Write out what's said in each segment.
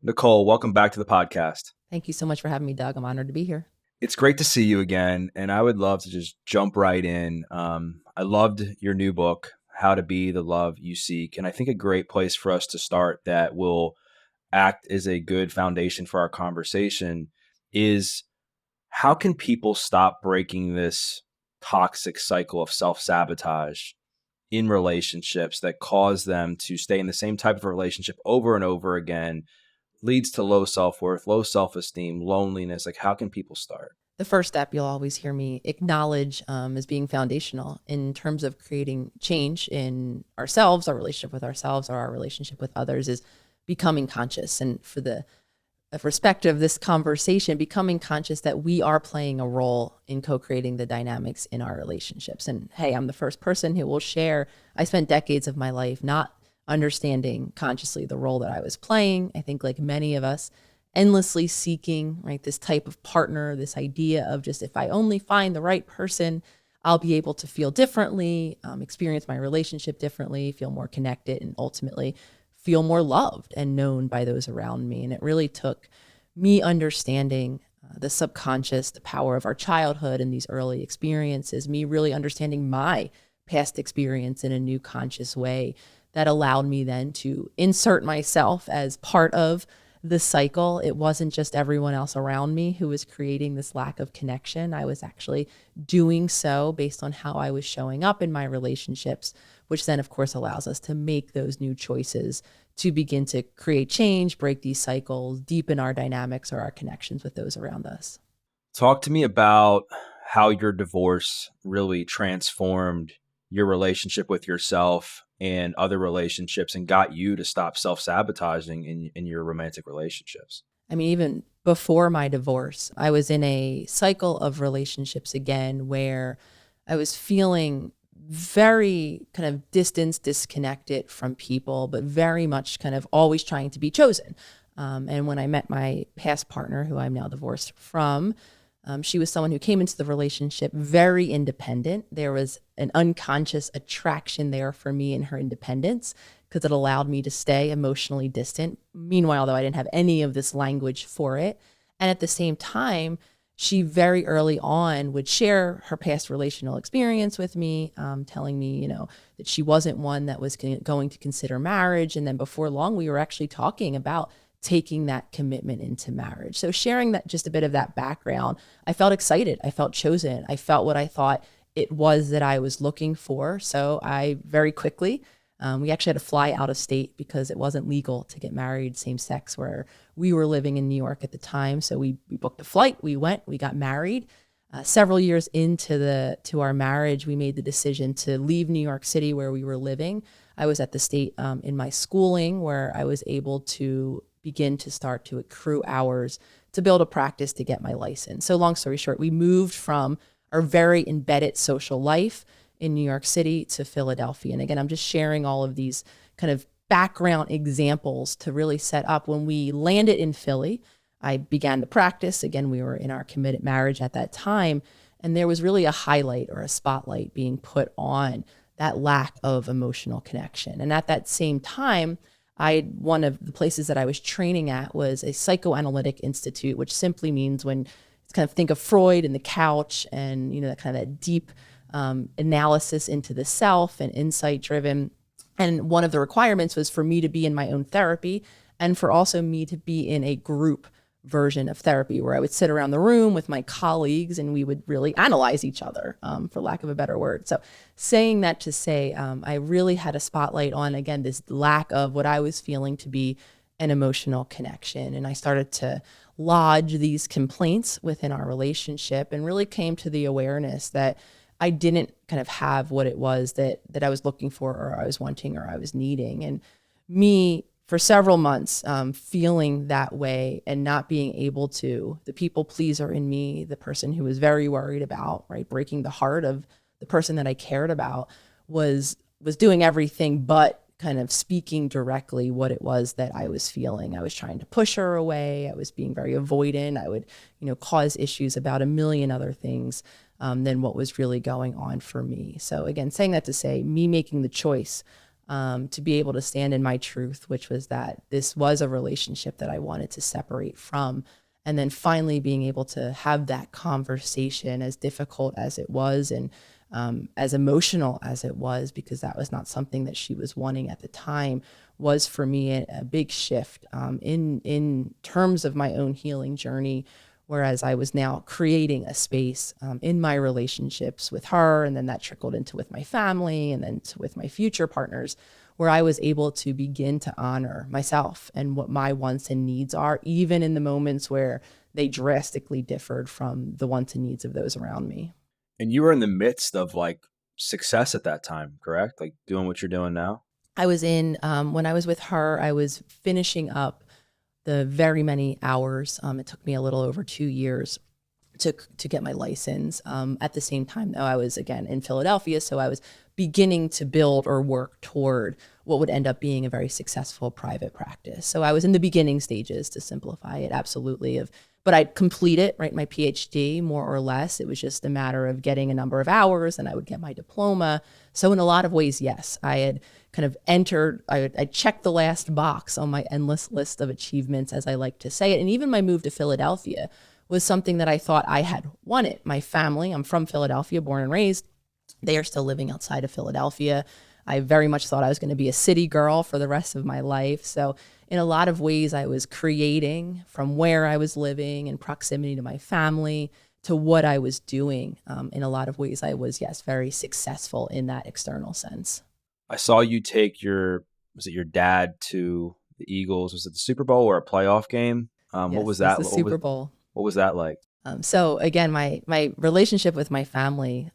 Nicole, welcome back to the podcast. Thank you so much for having me, Doug. I'm honored to be here. It's great to see you again, and I would love to just jump right in. I loved your new book, How to Be the Love You Seek, and I think a great place for us to start that will act as a good foundation for our conversation is how can people stop breaking this toxic cycle of self-sabotage in relationships that cause them to stay in the same type of relationship over and over again, leads to low self-worth, low self-esteem, loneliness. Like, how can people start? The first step you'll always hear me acknowledge as being foundational in terms of creating change in ourselves, our relationship with ourselves, or our relationship with others is becoming conscious. And for the respect of this conversation, becoming conscious that we are playing a role in co-creating the dynamics in our relationships. And hey, I'm the first person who will share, I spent decades of my life not understanding consciously the role that I was playing. I think like many of us, endlessly seeking, right, this type of partner, this idea of just if I only find the right person, I'll be able to feel differently, experience my relationship differently, feel more connected, and ultimately feel more loved and known by those around me. And it really took me understanding the subconscious, the power of our childhood and these early experiences, me really understanding my past experience in a new conscious way that allowed me then to insert myself as part of the cycle. It wasn't just everyone else around me who was creating this lack of connection. I was actually doing so based on how I was showing up in my relationships, which then of course allows us to make those new choices to begin to create change, break these cycles, deepen our dynamics or our connections with those around us. Talk to me about how your divorce really transformed your relationship with yourself and other relationships and got you to stop self-sabotaging in your romantic relationships. I mean, even before my divorce, I was in a cycle of relationships again where I was feeling very kind of distanced, disconnected from people, but very much kind of always trying to be chosen. And when I met my past partner, who I'm now divorced from, she was someone who came into the relationship very independent. There was an unconscious attraction there for me in her independence because it allowed me to stay emotionally distant. Meanwhile, though, I didn't have any of this language for it. And at the same time, she very early on would share her past relational experience with me, telling me, that she wasn't one that was going to consider marriage. And then before long, we were actually talking about taking that commitment into marriage. So sharing that, just a bit of that background, I felt excited. I felt chosen. I felt what I thought it was that I was looking for. So I very quickly, we actually had to fly out of state because it wasn't legal to get married same sex where we were living in New York at the time. So we booked a flight, we went, we got married. Several years into our marriage, we made the decision to leave New York City where we were living. I was at the state in my schooling where I was able to begin to start to accrue hours to build a practice to get my license. So long story short, we moved from our very embedded social life in New York City to Philadelphia. And again, I'm just sharing all of these kind of background examples to really set up when we landed in Philly. I began the practice. Again, we were in our committed marriage at that time. And there was really a highlight or a spotlight being put on that lack of emotional connection. And at that same time, one of the places that I was training at was a psychoanalytic institute, which simply means when it's kind of think of Freud and the couch and, that kind of that deep analysis into the self and insight driven. And one of the requirements was for me to be in my own therapy and for also me to be in a group version of therapy where I would sit around the room with my colleagues and we would really analyze each other, for lack of a better word. So saying that to say, I really had a spotlight on, again, this lack of what I was feeling to be an emotional connection. And I started to lodge these complaints within our relationship and really came to the awareness that I didn't kind of have what it was that I was looking for or I was wanting or I was needing. And me, for several months, feeling that way and not being able to, the people pleaser in me, the person who was very worried about, right, breaking the heart of the person that I cared about, was doing everything but kind of speaking directly what it was that I was feeling. I was trying to push her away. I was being very avoidant. I would, cause issues about a million other things than what was really going on for me. So again, saying that to say, me making the choice to be able to stand in my truth, which was that this was a relationship that I wanted to separate from. And then finally being able to have that conversation, as difficult as it was, and as emotional as it was, because that was not something that she was wanting at the time, was for me a big shift in terms of my own healing journey. Whereas I was now creating a space in my relationships with her, and then that trickled into with my family, and then with my future partners, where I was able to begin to honor myself and what my wants and needs are, even in the moments where they drastically differed from the wants and needs of those around me. And you were in the midst of like success at that time, correct? Like doing what you're doing now? I was in, when I was with her, I was finishing up the very many hours. It took me a little over 2 years to get my license. At the same time, though, I was again in Philadelphia, so I was beginning to build or work toward what would end up being a very successful private practice. So I was in the beginning stages, to simplify it, absolutely. But I'd complete it, right, my PhD, more or less. It was just a matter of getting a number of hours, and I would get my diploma. So in a lot of ways, yes, I had kind of entered, I checked the last box on my endless list of achievements, as I like to say it. And even my move to Philadelphia was something that I thought I had wanted. My family, I'm from Philadelphia, born and raised. They are still living outside of Philadelphia. I very much thought I was going to be a city girl for the rest of my life. So in a lot of ways, I was creating from where I was living in proximity to my family to what I was doing. In a lot of ways, I was, yes, very successful in that external sense. I saw you take was it your dad to the Eagles? Was it the Super Bowl or a playoff game? What Yes, was it was that? the Super Bowl. What was that like? So again, my relationship with my family,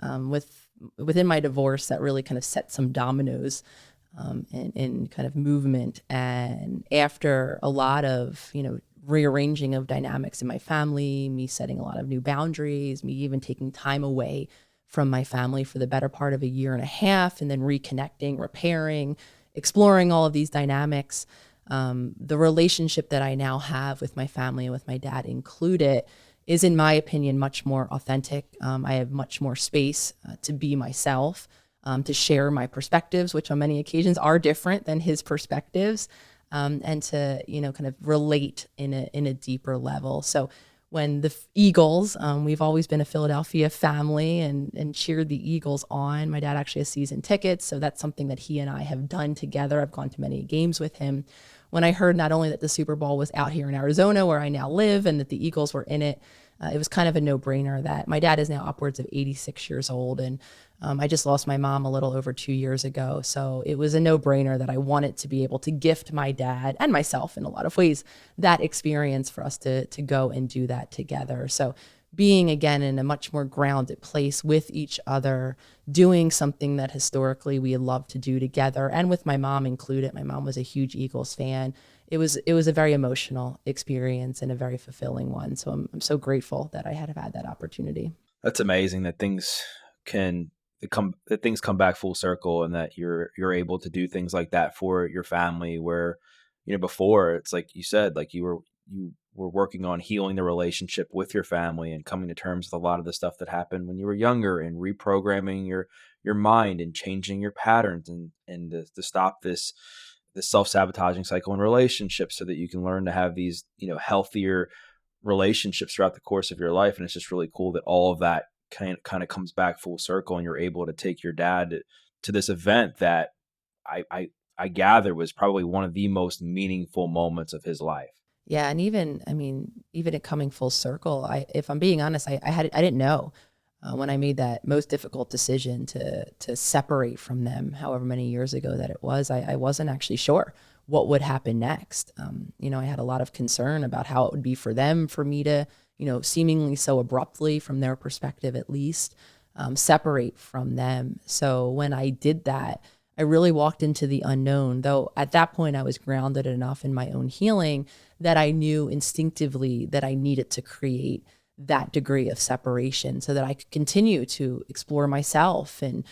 within my divorce, that really kind of set some dominoes in kind of movement. And after a lot of rearranging of dynamics in my family, me setting a lot of new boundaries, me even taking time away from my family for the better part of a year and a half, and then reconnecting, repairing, exploring all of these dynamics. The relationship that I now have with my family and with my dad included is, in my opinion, much more authentic. I have much more space to be myself, to share my perspectives, which on many occasions are different than his perspectives, and to kind of relate in a deeper level. So when the Eagles, we've always been a Philadelphia family and cheered the Eagles on. My dad actually has season tickets, so that's something that he and I have done together. I've gone to many games with him. When I heard not only that the Super Bowl was out here in Arizona, where I now live, and that the Eagles were in it, it was kind of a no-brainer. That my dad is now upwards of 86 years old, and I just lost my mom a little over 2 years ago. So it was a no-brainer that I wanted to be able to gift my dad and myself, in a lot of ways, that experience for us to go and do that together. So being again in a much more grounded place with each other, doing something that historically we had loved to do together, and with my mom included. My mom was a huge Eagles fan. It was a very emotional experience and a very fulfilling one. So I'm so grateful that I had that opportunity. That's amazing that things come back full circle, and that you're able to do things like that for your family, where before, it's like you said, like you were working on healing the relationship with your family and coming to terms with a lot of the stuff that happened when you were younger, and reprogramming your mind and changing your patterns, and to stop this self-sabotaging cycle in relationships, so that you can learn to have these healthier relationships throughout the course of your life. And it's just really cool that all of that kind of comes back full circle, and you're able to take your dad to this event that I gather was probably one of the most meaningful moments of his life. Yeah, and even it coming full circle, if I'm being honest, I didn't know when I made that most difficult decision to separate from them, however many years ago that it was. I wasn't actually sure what would happen next. I had a lot of concern about how it would be for them, for me to, seemingly so abruptly, from their perspective at least, separate from them. So when I did that, I really walked into the unknown, though at that point I was grounded enough in my own healing that I knew instinctively that I needed to create that degree of separation so that I could continue to explore myself and,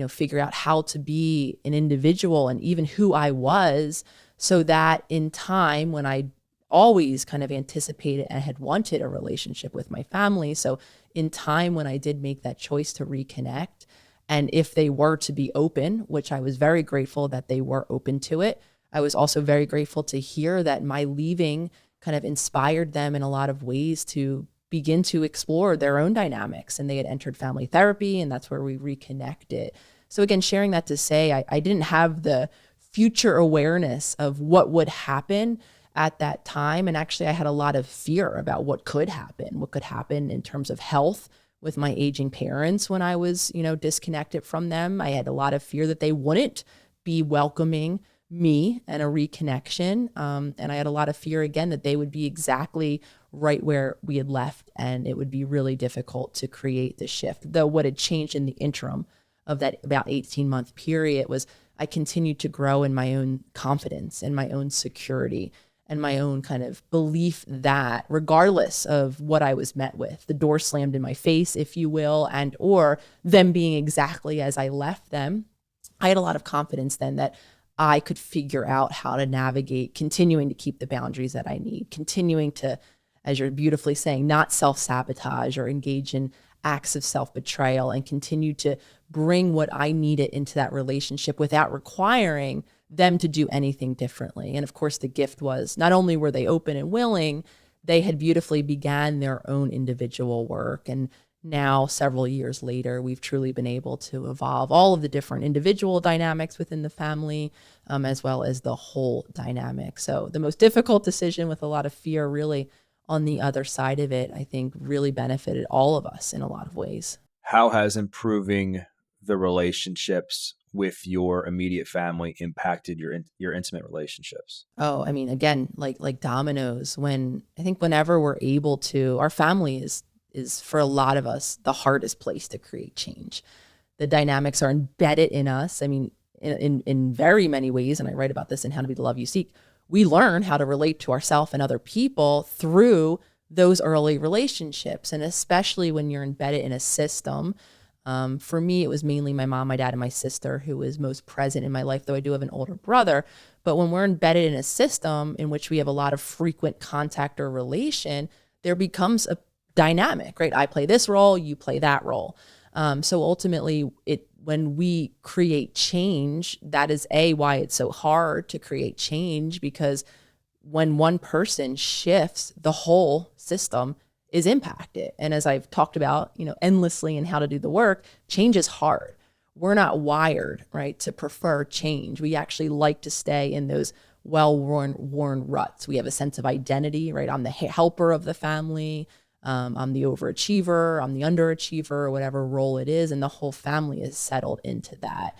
figure out how to be an individual and even who I was, so that in time, when I always kind of anticipated and had wanted a relationship with my family. So in time, when I did make that choice to reconnect, And if they were to be open, which I was very grateful that they were open to it, I was also very grateful to hear that my leaving kind of inspired them in a lot of ways to begin to explore their own dynamics. And they had entered family therapy, and that's where we reconnected. So again, sharing that to say, I didn't have the future awareness of what would happen at that time. And actually, I had a lot of fear about what could happen in terms of health with my aging parents when I was, disconnected from them. I had a lot of fear that they wouldn't be welcoming me and a reconnection. And I had a lot of fear, again, that they would be exactly right where we had left. And it would be really difficult to create the shift. Though what had changed in the interim of that about 18-month period was I continued to grow in my own confidence and my own security and my own kind of belief that regardless of what I was met with, the door slammed in my face, if you will, and or them being exactly as I left them, I had a lot of confidence then that I could figure out how to navigate, continuing to keep the boundaries that I need, continuing to, as you're beautifully saying, not self-sabotage or engage in acts of self-betrayal, and continue to bring what I needed into that relationship without requiring them to do anything differently. And of course, the gift was not only were they open and willing, they had beautifully began their own individual work. And now, several years later, we've truly been able to evolve all of the different individual dynamics within the family, as well as the whole dynamic. So the most difficult decision, with a lot of fear really on the other side of it, I think really benefited all of us in a lot of ways. How has improving the relationships with your immediate family impacted your intimate relationships? Oh, I mean, again, like dominoes. Whenever we're able to, our family is for a lot of us the hardest place to create change. The dynamics are embedded in us. I mean, in very many ways, and I write about this in How to Be the Love You Seek. We learn how to relate to ourselves and other people through those early relationships, and especially when you're embedded in a system. For me, it was mainly my mom, my dad, and my sister who was most present in my life, though I do have an older brother. But when we're embedded in a system in which we have a lot of frequent contact or relation, there becomes a dynamic, right? I play this role, you play that role. So ultimately, when we create change, that is why it's so hard to create change, because when one person shifts, the whole system is impacted. And as I've talked about, endlessly in How to Do the Work, change is hard. We're not wired, right, to prefer change. We actually like to stay in those worn ruts. We have a sense of identity, right? I'm the helper of the family. I'm the overachiever, I'm the underachiever, whatever role it is. And the whole family is settled into that.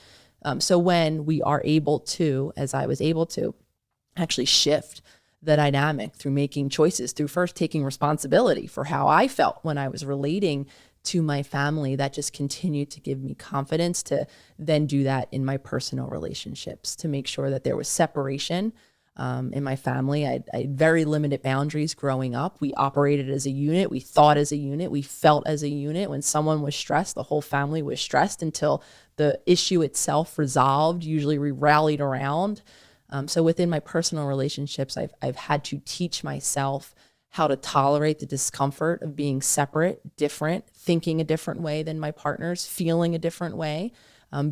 So when we are able to, as I was able to, actually shift the dynamic through making choices, through first taking responsibility for how I felt when I was relating to my family, that just continued to give me confidence to then do that in my personal relationships, to make sure that there was separation. In my family, I had very limited boundaries growing up. We operated as a unit. We thought as a unit. We felt as a unit. When someone was stressed, the whole family was stressed until the issue itself resolved. Usually we rallied around. So within my personal relationships, I've had to teach myself how to tolerate the discomfort of being separate, different, thinking a different way than my partners, feeling a different way.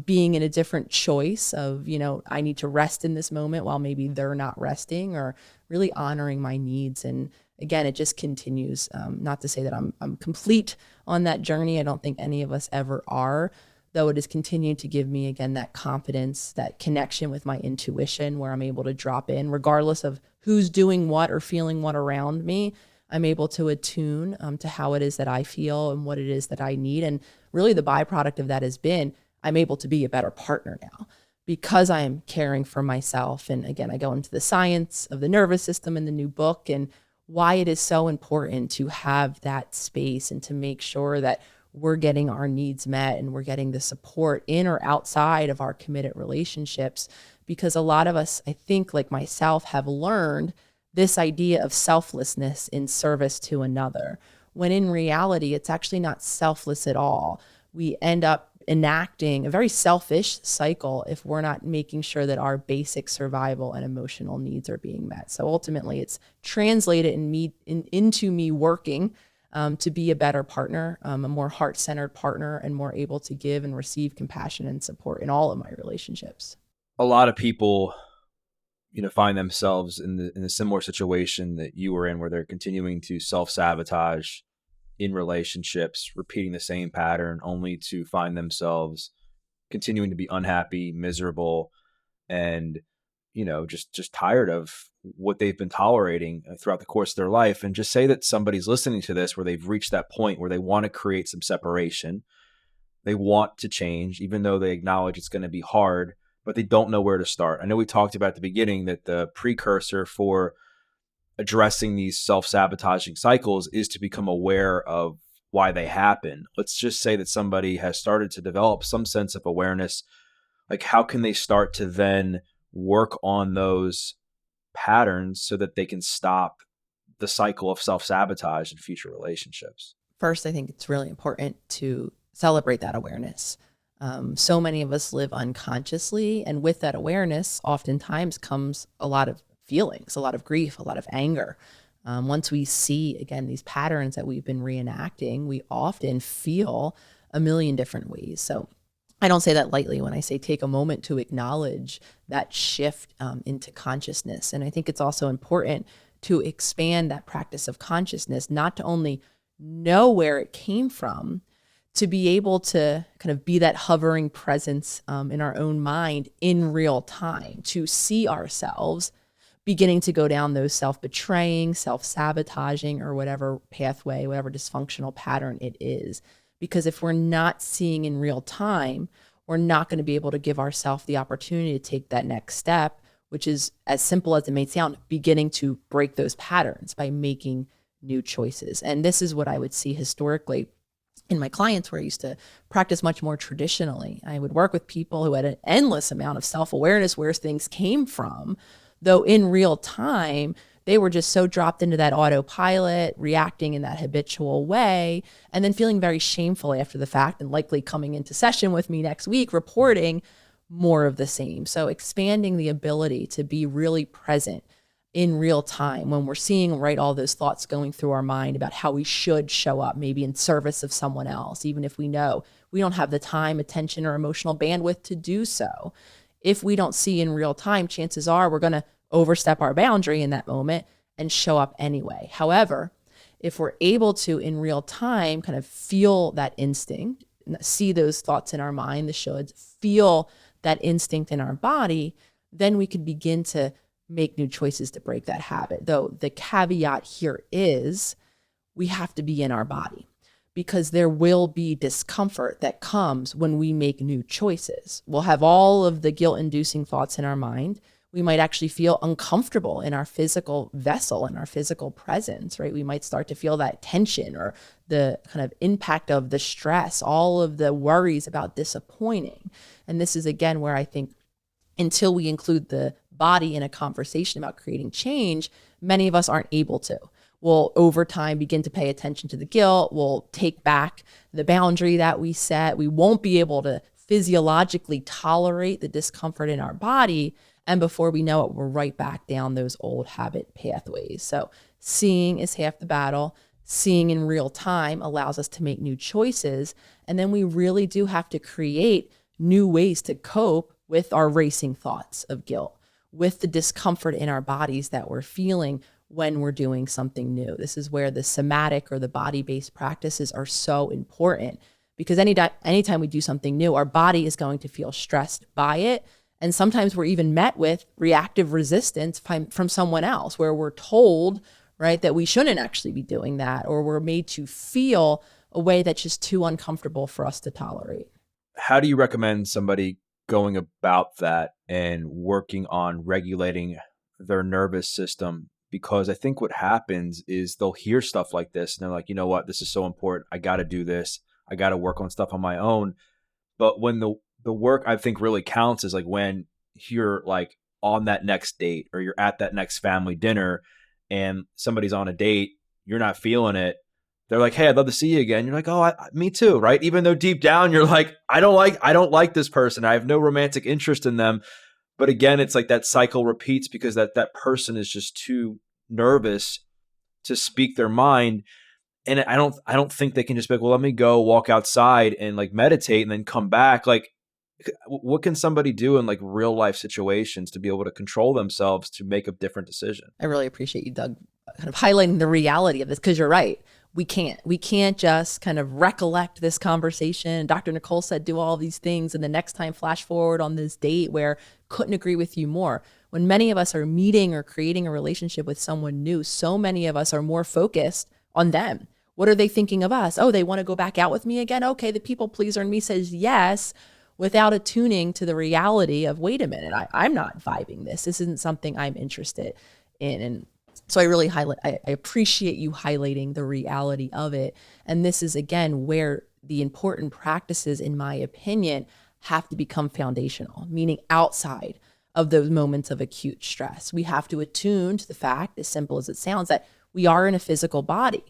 Being in a different choice of, I need to rest in this moment while maybe they're not resting, or really honoring my needs. And again, it just continues. Not to say that I'm complete on that journey. I don't think any of us ever are, though it has continued to give me, again, that confidence, that connection with my intuition, where I'm able to drop in regardless of who's doing what or feeling what around me. I'm able to attune to how it is that I feel and what it is that I need. And really the byproduct of that has been, I'm able to be a better partner now because I am caring for myself. And again, I go into the science of the nervous system in the new book, and why it is so important to have that space and to make sure that we're getting our needs met and we're getting the support in or outside of our committed relationships. Because a lot of us, I think, like myself, have learned this idea of selflessness in service to another, when in reality, it's actually not selfless at all. We end up enacting a very selfish cycle if we're not making sure that our basic survival and emotional needs are being met. So ultimately, it's translated into me working to be a better partner, a more heart-centered partner, and more able to give and receive compassion and support in all of my relationships. A lot of people, find themselves in a similar situation that you were in, where they're continuing to self-sabotage in relationships, repeating the same pattern, only to find themselves continuing to be unhappy, miserable, and just tired of what they've been tolerating throughout the course of their life. And just say that somebody's listening to this where they've reached that point where they want to create some separation. They want to change, even though they acknowledge it's going to be hard, but they don't know where to start. I know we talked about at the beginning that the precursor for addressing these self-sabotaging cycles is to become aware of why they happen. Let's just say that somebody has started to develop some sense of awareness. Like, how can they start to then work on those patterns so that they can stop the cycle of self-sabotage in future relationships? First, I think it's really important to celebrate that awareness. So many of us live unconsciously, and with that awareness, oftentimes comes a lot of feelings, a lot of grief, a lot of anger. Once we see, again, these patterns that we've been reenacting, we often feel a million different ways. So I don't say that lightly when I say take a moment to acknowledge that shift into consciousness. And I think it's also important to expand that practice of consciousness, not to only know where it came from, to be able to kind of be that hovering presence in our own mind in real time, to see ourselves beginning to go down those self-betraying, self-sabotaging, or whatever pathway, whatever dysfunctional pattern it is. Because if we're not seeing in real time, we're not going to be able to give ourselves the opportunity to take that next step, which is, as simple as it may sound, beginning to break those patterns by making new choices. And this is what I would see historically in my clients, where I used to practice much more traditionally. I would work with people who had an endless amount of self-awareness where things came from, though in real time, they were just so dropped into that autopilot, reacting in that habitual way, and then feeling very shameful after the fact, and likely coming into session with me next week reporting more of the same. So expanding the ability to be really present in real time when we're seeing, right, all those thoughts going through our mind about how we should show up, maybe in service of someone else, even if we know we don't have the time, attention, or emotional bandwidth to do so. If we don't see in real time, chances are we're going to overstep our boundary in that moment and show up anyway. However, if we're able to, in real time, kind of feel that instinct, see those thoughts in our mind, the shoulds, feel that instinct in our body, then we can begin to make new choices to break that habit. Though the caveat here is we have to be in our body, because there will be discomfort that comes when we make new choices. We'll have all of the guilt-inducing thoughts in our mind. We might actually feel uncomfortable in our physical vessel, in our physical presence, right? We might start to feel that tension or the kind of impact of the stress, all of the worries about disappointing. And this is, again, where I think until we include the body in a conversation about creating change, many of us aren't able to. We'll, over time, begin to pay attention to the guilt. We'll take back the boundary that we set. We won't be able to physiologically tolerate the discomfort in our body. And before we know it, we're right back down those old habit pathways. So seeing is half the battle. Seeing in real time allows us to make new choices. And then we really do have to create new ways to cope with our racing thoughts of guilt, with the discomfort in our bodies that we're feeling when we're doing something new. This is where the somatic or the body-based practices are so important, because anytime we do something new, our body is going to feel stressed by it. And sometimes we're even met with reactive resistance from someone else, where we're told, right, that we shouldn't actually be doing that, or we're made to feel a way that's just too uncomfortable for us to tolerate. How do you recommend somebody going about that and working on regulating their nervous system? Because I think what happens is they'll hear stuff like this and they're like, you know what, this is so important. I got to do this. I got to work on stuff on my own. But when the work I think really counts is like when you're like on that next date, or you're at that next family dinner and somebody's on a date, you're not feeling it. They're like, hey, I'd love to see you again. You're like, oh, me too, right? Even though deep down you're like, I don't like this person. I have no romantic interest in them. But again, it's like that cycle repeats because that person is just too nervous to speak their mind. And I don't think they can just be like, well, let me go walk outside and like meditate and then come back. Like, what can somebody do in like real life situations to be able to control themselves to make a different decision? I really appreciate you, Doug, kind of highlighting the reality of this, because you're right. We can't just kind of recollect this conversation. Dr. Nicole said, do all these things. And the next time, flash forward on this date where couldn't agree with you more. When many of us are meeting or creating a relationship with someone new, so many of us are more focused on them. What are they thinking of us? Oh, they want to go back out with me again? Okay, the people pleaser in me says yes, without attuning to the reality of, wait a minute, I'm not vibing this. This isn't something I'm interested in. And so I appreciate you highlighting the reality of it. And this is, again, where the important practices, in my opinion, have to become foundational, meaning outside of those moments of acute stress. We have to attune to the fact, as simple as it sounds, that we are in a physical body.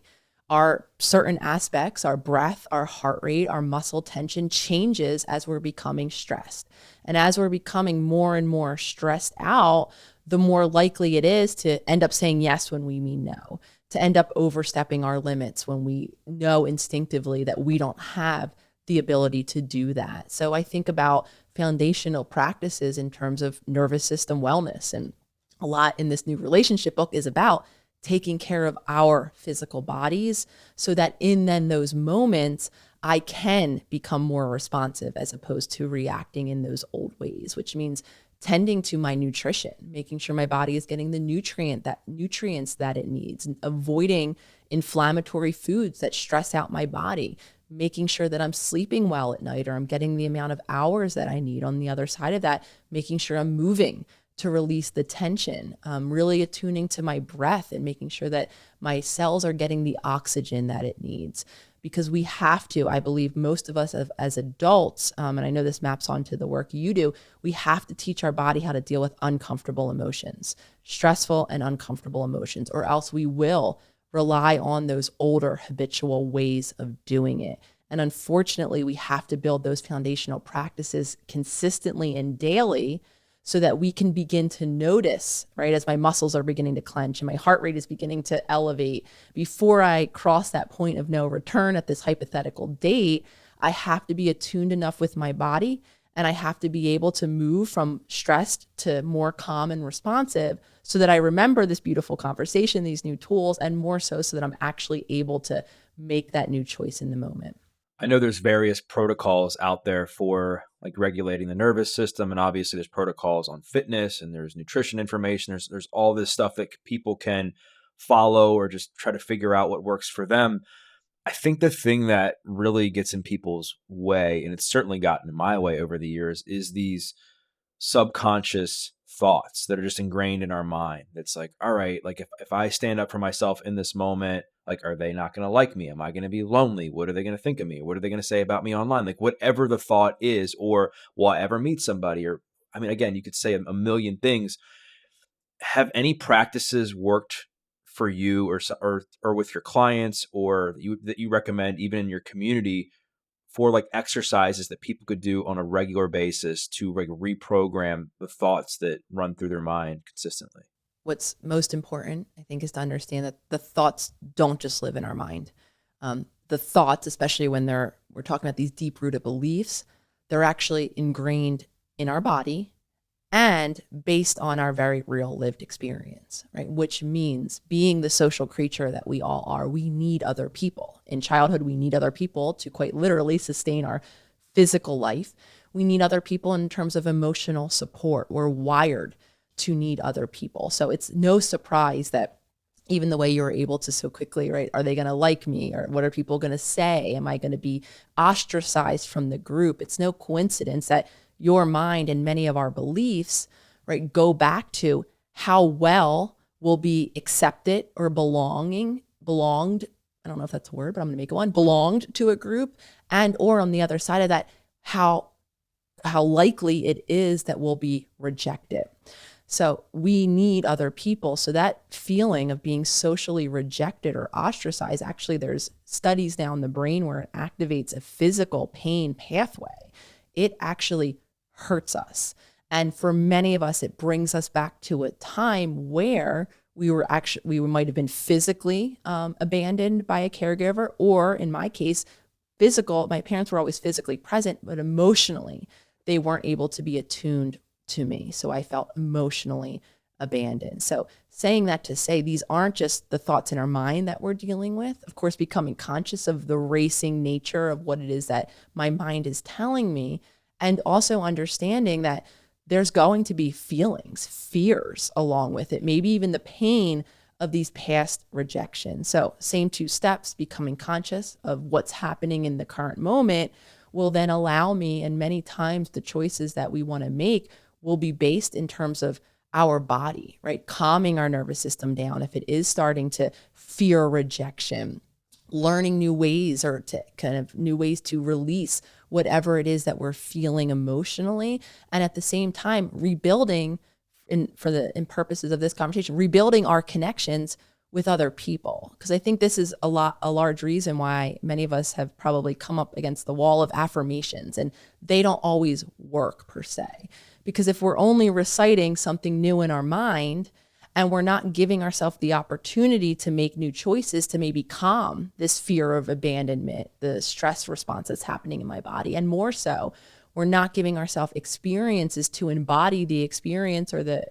Our certain aspects, our breath, our heart rate, our muscle tension changes as we're becoming stressed. And as we're becoming more and more stressed out, the more likely it is to end up saying yes when we mean no, to end up overstepping our limits when we know instinctively that we don't have the ability to do that. So I think about foundational practices in terms of nervous system wellness. And a lot in this new relationship book is about taking care of our physical bodies so that in then those moments, I can become more responsive as opposed to reacting in those old ways, which means tending to my nutrition, making sure my body is getting the nutrients that it needs, and avoiding inflammatory foods that stress out my body, making sure that I'm sleeping well at night or I'm getting the amount of hours that I need. On the other side of that, making sure I'm moving to release the tension, really attuning to my breath and making sure that my cells are getting the oxygen that it needs. Because we have to, I believe most of us as adults, and I know this maps onto the work you do, we have to teach our body how to deal with uncomfortable emotions, stressful and uncomfortable emotions, or else we will rely on those older habitual ways of doing it. And unfortunately, we have to build those foundational practices consistently and daily so that we can begin to notice, right, as my muscles are beginning to clench and my heart rate is beginning to elevate, before I cross that point of no return at this hypothetical date, I have to be attuned enough with my body, and I have to be able to move from stressed to more calm and responsive so that I remember this beautiful conversation, these new tools, and more so that I'm actually able to make that new choice in the moment. I know there's various protocols out there for like regulating the nervous system, and obviously there's protocols on fitness and there's nutrition information. There's all this stuff that people can follow or just try to figure out what works for them. I think the thing that really gets in people's way, and it's certainly gotten in my way over the years, is these subconscious thoughts that are just ingrained in our mind. It's like, all right, like if I stand up for myself in this moment, like, are they not going to like me? Am I going to be lonely? What are they going to think of me? What are they going to say about me online? Like whatever the thought is, or will I ever meet somebody? Or, I mean, again, you could say a million things. Have any practices worked for you or with your clients, or that you recommend even in your community, for like exercises that people could do on a regular basis to like reprogram the thoughts that run through their mind consistently? What's most important, I think, is to understand that the thoughts don't just live in our mind. The thoughts, especially when we're talking about these deep-rooted beliefs, they're actually ingrained in our body and based on our very real lived experience, right? Which means, being the social creature that we all are, we need other people. In childhood, we need other people to quite literally sustain our physical life. We need other people in terms of emotional support. We're wired to need other people. So it's no surprise that even the way you were able to so quickly, right? Are they going to like me? Or what are people going to say? Am I going to be ostracized from the group? It's no coincidence that your mind and many of our beliefs, right, go back to how well we'll be accepted or belonged. I don't know if that's a word, but I'm going to make it one. Belonged to a group, and or on the other side of that, how likely it is that we'll be rejected. So we need other people. So that feeling of being socially rejected or ostracized, actually there's studies now in the brain where it activates a physical pain pathway. It actually hurts us. And for many of us, it brings us back to a time where we might have been physically abandoned by a caregiver, or in my case, my parents were always physically present, but emotionally, they weren't able to be attuned to me. So I felt emotionally abandoned. So saying that to say these aren't just the thoughts in our mind that we're dealing with. Of course, becoming conscious of the racing nature of what it is that my mind is telling me, and also understanding that there's going to be feelings, fears along with it, maybe even the pain of these past rejections. So same two steps, becoming conscious of what's happening in the current moment will then allow me, and many times the choices that we want to make will be based in terms of our body, right? Calming our nervous system down if it is starting to fear rejection, learning new ways, or to kind of new ways to release whatever it is that we're feeling emotionally. And at the same time, rebuilding in purposes of this conversation, rebuilding our connections with other people. Because I think this is a large reason why many of us have probably come up against the wall of affirmations, and they don't always work per se. Because if we're only reciting something new in our mind and we're not giving ourselves the opportunity to make new choices to maybe calm this fear of abandonment, the stress response that's happening in my body, and more so, we're not giving ourselves experiences to embody the experience or the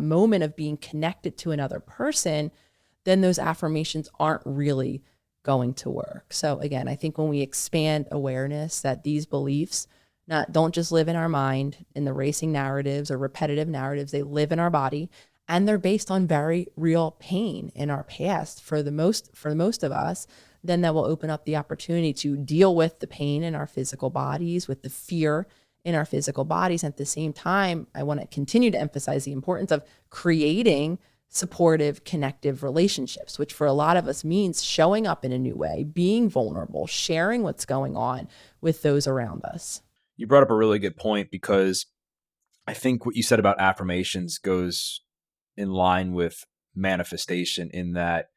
moment of being connected to another person, then those affirmations aren't really going to work. So again, I think when we expand awareness that these beliefs don't just live in our mind in the racing narratives or repetitive narratives, they live in our body, and they're based on very real pain in our past for most of us, then that will open up the opportunity to deal with the pain in our physical bodies, with the fear in our physical bodies. At the same time, I want to continue to emphasize the importance of creating supportive, connective relationships, which for a lot of us means showing up in a new way, being vulnerable, sharing what's going on with those around us. You brought up a really good point, because I think what you said about affirmations goes in line with manifestation, in that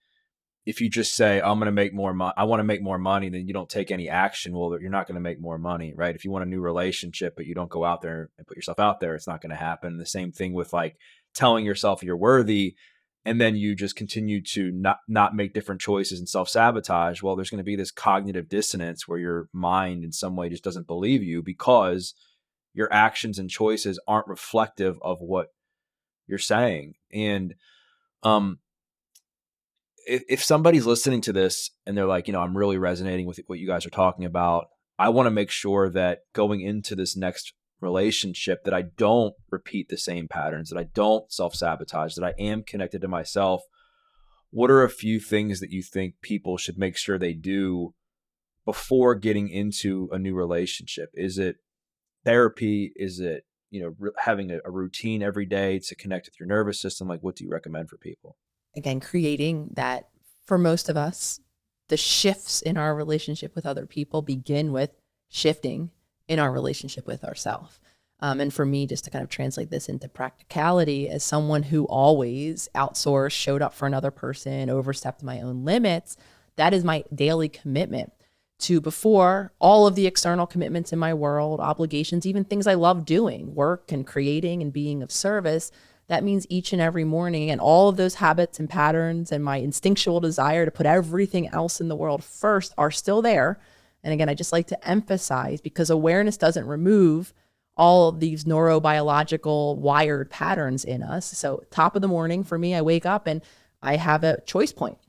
if you just say, I'm going to make more money, I want to make more money, then you don't take any action, well, you're not going to make more money, right? If you want a new relationship, but you don't go out there and put yourself out there, it's not going to happen. The same thing with like telling yourself you're worthy, and then you just continue to not make different choices and self-sabotage. Well, there's going to be this cognitive dissonance where your mind in some way just doesn't believe you, because your actions and choices aren't reflective of what you're saying. And if somebody's listening to this and they're like, I'm really resonating with what you guys are talking about, I want to make sure that going into this next relationship, that I don't repeat the same patterns, that I don't self-sabotage, that I am connected to myself. What are a few things that you think people should make sure they do before getting into a new relationship? Is it therapy? Is it, having a routine every day to connect with your nervous system? Like, what do you recommend for people? Again, creating that, for most of us, the shifts in our relationship with other people begin with shifting in our relationship with ourselves. And for me, just to kind of translate this into practicality, as someone who always outsourced, showed up for another person, overstepped my own limits, that is my daily commitment to, before all of the external commitments in my world, obligations, even things I love doing, work and creating and being of service. That means each and every morning, and all of those habits and patterns and my instinctual desire to put everything else in the world first are still there. And again, I just like to emphasize, because awareness doesn't remove all of these neurobiological wired patterns in us. So top of the morning for me, I wake up and I have a choice point.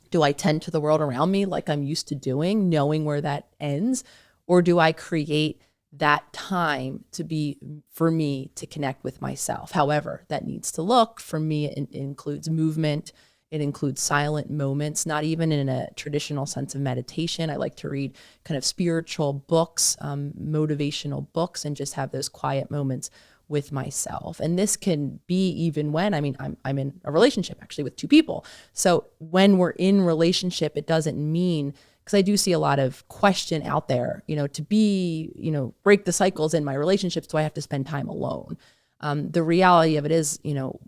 Do I tend to the world around me like I'm used to doing, knowing where that ends? Or do I create that time to be, for me, to connect with myself? However that needs to look. For me, it includes movement. It includes silent moments, not even in a traditional sense of meditation. I like to read kind of spiritual books, motivational books, and just have those quiet moments with myself. And this can be even when, I'm in a relationship actually with two people. So when we're in relationship, it doesn't mean, because I do see a lot of question out there, to be, break the cycles in my relationships, do I have to spend time alone? The reality of it is,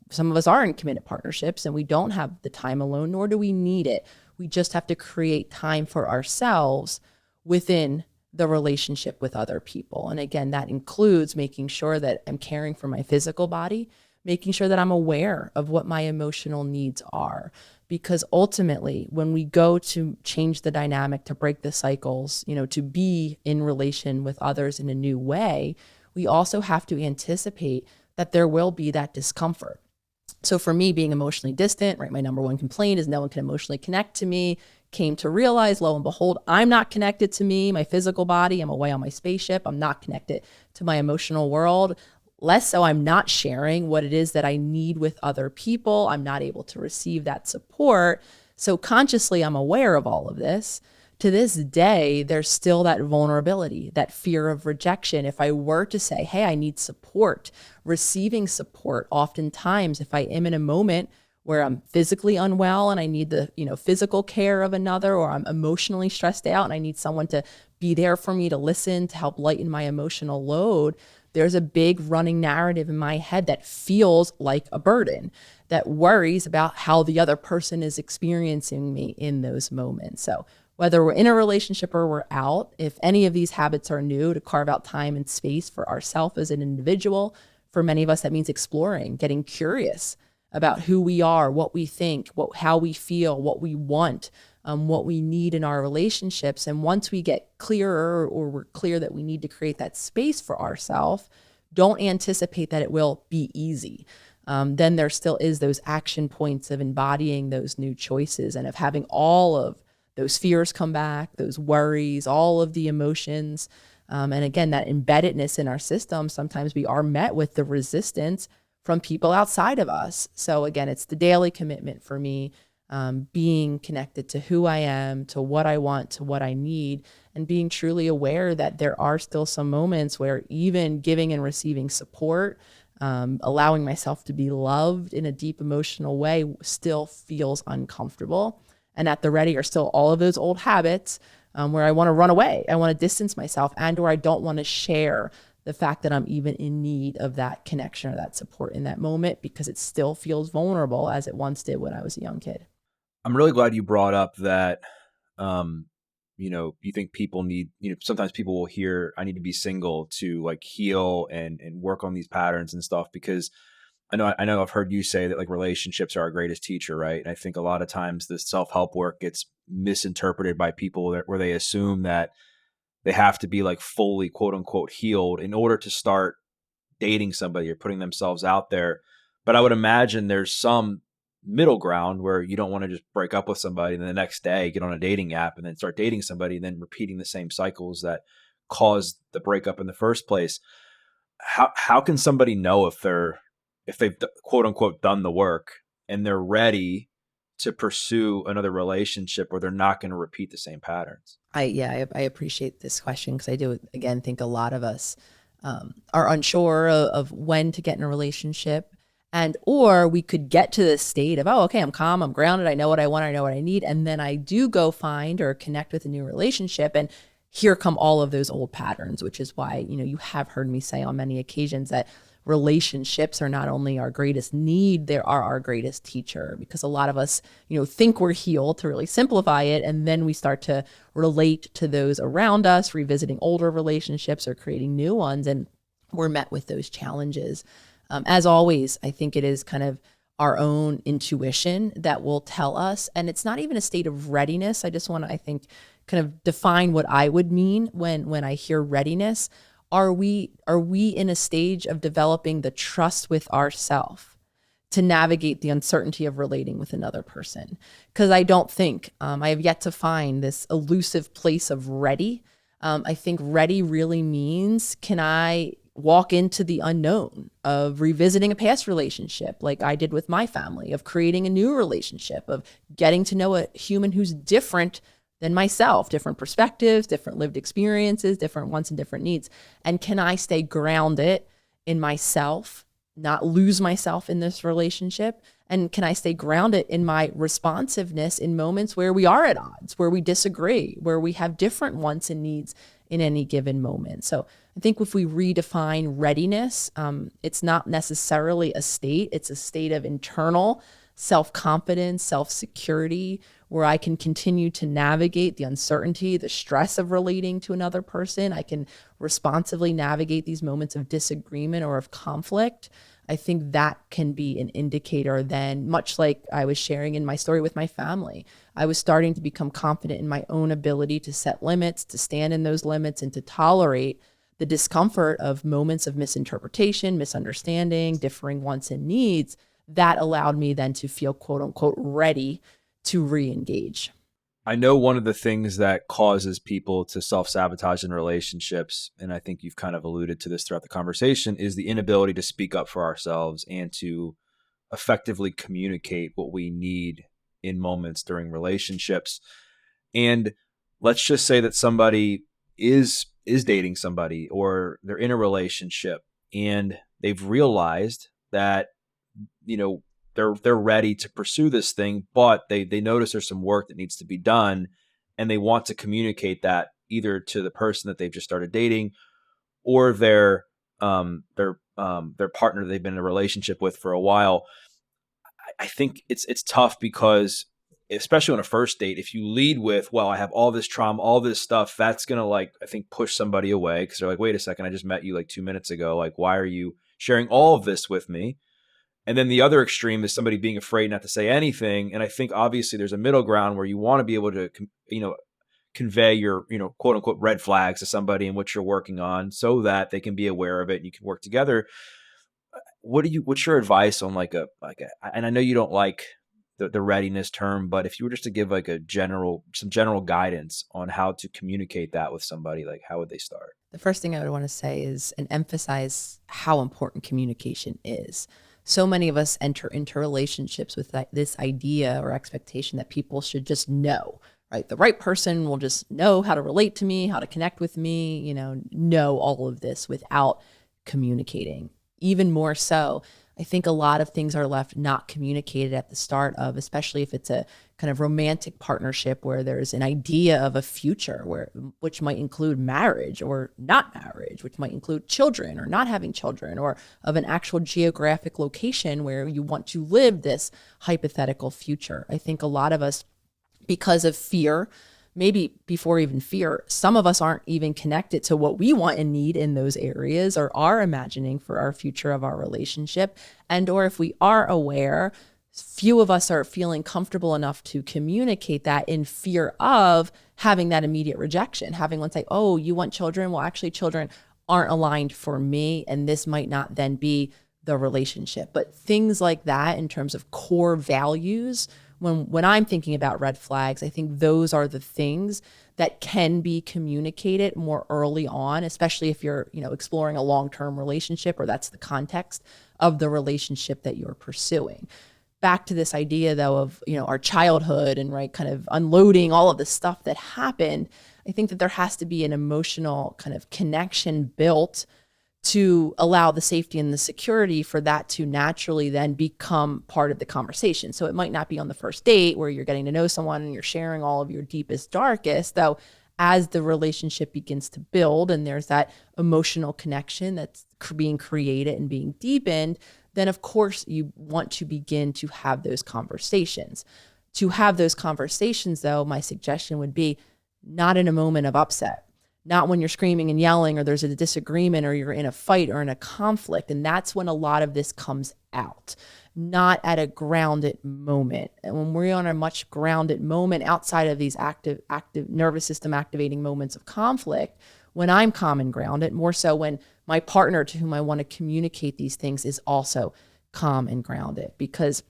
some of us are in committed partnerships and we don't have the time alone, nor do we need it. We just have to create time for ourselves within the relationship with other people. And again, that includes making sure that I'm caring for my physical body, making sure that I'm aware of what my emotional needs are. Because ultimately, when we go to change the dynamic, to break the cycles, to be in relation with others in a new way, we also have to anticipate that there will be that discomfort. So for me, being emotionally distant, right, my number one complaint is no one can emotionally connect to me. Came to realize, lo and behold, I'm not connected to me, my physical body. I'm away on my spaceship. I'm not connected to my emotional world. Less so, I'm not sharing what it is that I need with other people. I'm not able to receive that support. So consciously, I'm aware of all of this. To this day, there's still that vulnerability, that fear of rejection. If I were to say, hey, I need support, receiving support, oftentimes, if I am in a moment where I'm physically unwell and I need the, physical care of another, or I'm emotionally stressed out and I need someone to be there for me, to listen, to help lighten my emotional load, there's a big running narrative in my head that feels like a burden, that worries about how the other person is experiencing me in those moments. So whether we're in a relationship or we're out, if any of these habits are new, to carve out time and space for ourselves as an individual. For many of us, that means exploring, getting curious about who we are, what we think, how we feel, what we want, what we need in our relationships. And once we get clearer, or we're clear that we need to create that space for ourselves, don't anticipate that it will be easy. Then there still is those action points of embodying those new choices and of having all of those fears come back, those worries, all of the emotions. And again, that embeddedness in our system, sometimes we are met with the resistance from people outside of us. So again, it's the daily commitment for me, being connected to who I am, to what I want, to what I need, and being truly aware that there are still some moments where even giving and receiving support, allowing myself to be loved in a deep emotional way still feels uncomfortable. And at the ready are still all of those old habits where I want to run away. I want to distance myself, and or I don't want to share the fact that I'm even in need of that connection or that support in that moment, because it still feels vulnerable as it once did when I was a young kid. I'm really glad you brought up that, you think people need, sometimes people will hear, I need to be single to like heal and work on these patterns and stuff, because I know I've heard you say that like relationships are our greatest teacher, right? And I think a lot of times this self-help work gets misinterpreted by people where they assume that they have to be like fully quote unquote healed in order to start dating somebody or putting themselves out there. But I would imagine there's some middle ground where you don't want to just break up with somebody and then the next day get on a dating app and then start dating somebody and then repeating the same cycles that caused the breakup in the first place. How can somebody know if they've quote unquote done the work and they're ready to pursue another relationship where they're not going to repeat the same patterns? I appreciate this question, because I do, again, think a lot of us are unsure of when to get in a relationship, and or we could get to this state of, oh, okay, I'm calm, I'm grounded, I know what I want, I know what I need, and then I do go find or connect with a new relationship, and here come all of those old patterns, which is why, you have heard me say on many occasions that relationships are not only our greatest need, they are our greatest teacher, because a lot of us, think we're healed, to really simplify it. And then we start to relate to those around us, revisiting older relationships or creating new ones. And we're met with those challenges. As always, I think it is kind of our own intuition that will tell us, and it's not even a state of readiness. I just want to, I think, kind of define what I would mean when I hear readiness. Are we in a stage of developing the trust with ourself to navigate the uncertainty of relating with another person? Because I don't think I have yet to find this elusive place of ready. I think ready really means, can I walk into the unknown of revisiting a past relationship like I did with my family, of creating a new relationship, of getting to know a human who's different than myself, different perspectives, different lived experiences, different wants and different needs. And can I stay grounded in myself, not lose myself in this relationship? And can I stay grounded in my responsiveness in moments where we are at odds, where we disagree, where we have different wants and needs in any given moment? So I think if we redefine readiness, it's not necessarily a state, it's a state of internal self-confidence, self-security, where I can continue to navigate the uncertainty, the stress of relating to another person. I can responsively navigate these moments of disagreement or of conflict. I think that can be an indicator then, much like I was sharing in my story with my family. I was starting to become confident in my own ability to set limits, to stand in those limits, and to tolerate the discomfort of moments of misinterpretation, misunderstanding, differing wants and needs. That allowed me then to feel quote unquote ready to re-engage. I know one of the things that causes people to self-sabotage in relationships, and I think you've kind of alluded to this throughout the conversation, is the inability to speak up for ourselves and to effectively communicate what we need in moments during relationships. And let's just say that somebody is dating somebody, or they're in a relationship and they've realized that, you know, they're ready to pursue this thing, but they notice there's some work that needs to be done, and they want to communicate that either to the person that they've just started dating, or their partner they've been in a relationship with for a while. I think it's tough because, especially on a first date, if you lead with, well, I have all this trauma, all this stuff, that's going to, like, I think push somebody away, because they're like, wait a second, I just met you like 2 minutes ago. Like, why are you sharing all of this with me? And then the other extreme is somebody being afraid not to say anything. And I think obviously there's a middle ground where you want to be able to, convey your, quote unquote red flags to somebody and what you're working on, so that they can be aware of it and you can work together. What's your advice on and I know you don't like the readiness term, but if you were just to give like some general guidance on how to communicate that with somebody, like, how would they start? The first thing I would want to say is and emphasize how important communication is. So many of us enter into relationships with this idea or expectation that people should just know, right? The right person will just know how to relate to me, how to connect with me, know all of this without communicating. Even more so, I think a lot of things are left not communicated at the start of, especially if it's a kind of romantic partnership where there's an idea of a future which might include marriage or not marriage, which might include children or not having children, or of an actual geographic location where you want to live this hypothetical future. I think a lot of us, because of fear, maybe before even fear, some of us aren't even connected to what we want and need in those areas, or are imagining for our future of our relationship. And or if we are aware, few of us are feeling comfortable enough to communicate that, in fear of having that immediate rejection, having one say, oh, you want children? Well, actually children aren't aligned for me, and this might not then be the relationship. But things like that in terms of core values, when I'm thinking about red flags, I think those are the things that can be communicated more early on, especially if you're, exploring a long-term relationship, or that's the context of the relationship that you're pursuing. Back to this idea though of, our childhood and kind of unloading all of the stuff that happened, I think that there has to be an emotional kind of connection built to allow the safety and the security for that to naturally then become part of the conversation. So it might not be on the first date where you're getting to know someone and you're sharing all of your deepest, darkest, though as the relationship begins to build and there's that emotional connection that's being created and being deepened, then of course you want to begin to have those conversations. To have those conversations though, my suggestion would be not in a moment of upset. Not when you're screaming and yelling, or there's a disagreement, or you're in a fight or in a conflict. And that's when a lot of this comes out, not at a grounded moment. And when we're on a much grounded moment outside of these active nervous system activating moments of conflict, when I'm calm and grounded, more so when my partner to whom I want to communicate these things is also calm and grounded. Because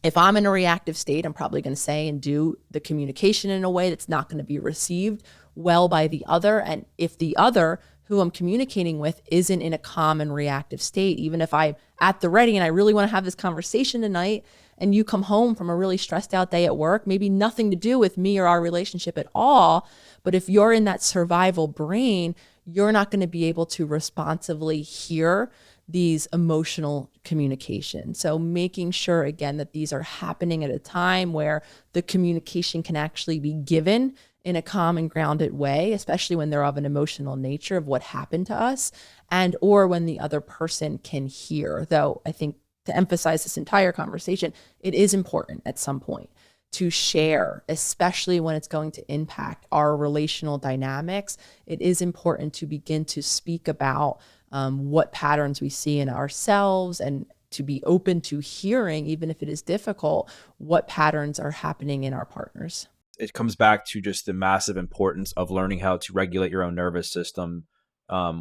if I'm in a reactive state, I'm probably going to say and do the communication in a way that's not going to be received well by the other. And if the other who I'm communicating with isn't in a calm and reactive state, even if I'm at the ready and I really want to have this conversation tonight, and you come home from a really stressed out day at work, maybe nothing to do with me or our relationship at all, but if you're in that survival brain, you're not going to be able to responsively hear these emotional communications. So making sure, again, that these are happening at a time where the communication can actually be given in a calm and grounded way, especially when they're of an emotional nature of what happened to us, and or when the other person can hear. Though I think to emphasize this entire conversation, it is important at some point to share, especially when it's going to impact our relational dynamics. It is important to begin to speak about what patterns we see in ourselves and to be open to hearing, even if it is difficult, what patterns are happening in our partners. It comes back to just the massive importance of learning how to regulate your own nervous system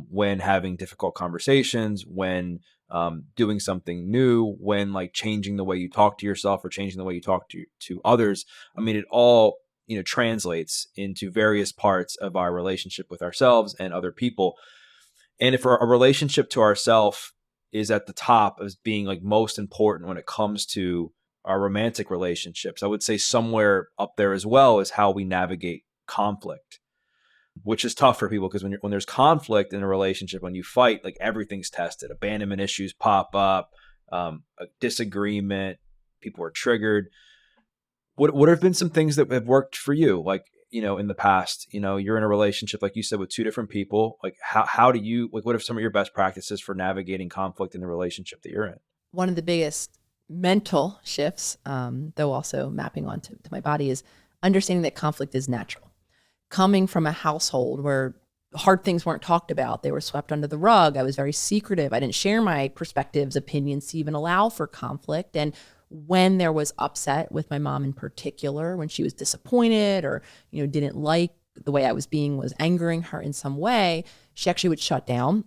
when having difficult conversations, when doing something new, when like changing the way you talk to yourself or changing the way you talk to others. I mean, it all translates into various parts of our relationship with ourselves and other people. And if a relationship to ourself is at the top as being like most important when it comes to our romantic relationships, I would say somewhere up there as well is how we navigate conflict, which is tough for people because when there's conflict in a relationship, when you fight, like everything's tested. Abandonment issues pop up, a disagreement, people are triggered. What have been some things that have worked for you? Like, in the past, you're in a relationship, like you said, with two different people. Like how do you, like, what are some of your best practices for navigating conflict in the relationship that you're in? One of the biggest mental shifts, though also mapping onto to my body, is understanding that conflict is natural. Coming from a household where hard things weren't talked about, they were swept under the rug. I was very secretive. I didn't share my perspectives, opinions to even allow for conflict. And when there was upset with my mom in particular, when she was disappointed or, didn't like the way I was being, was angering her in some way, she actually would shut down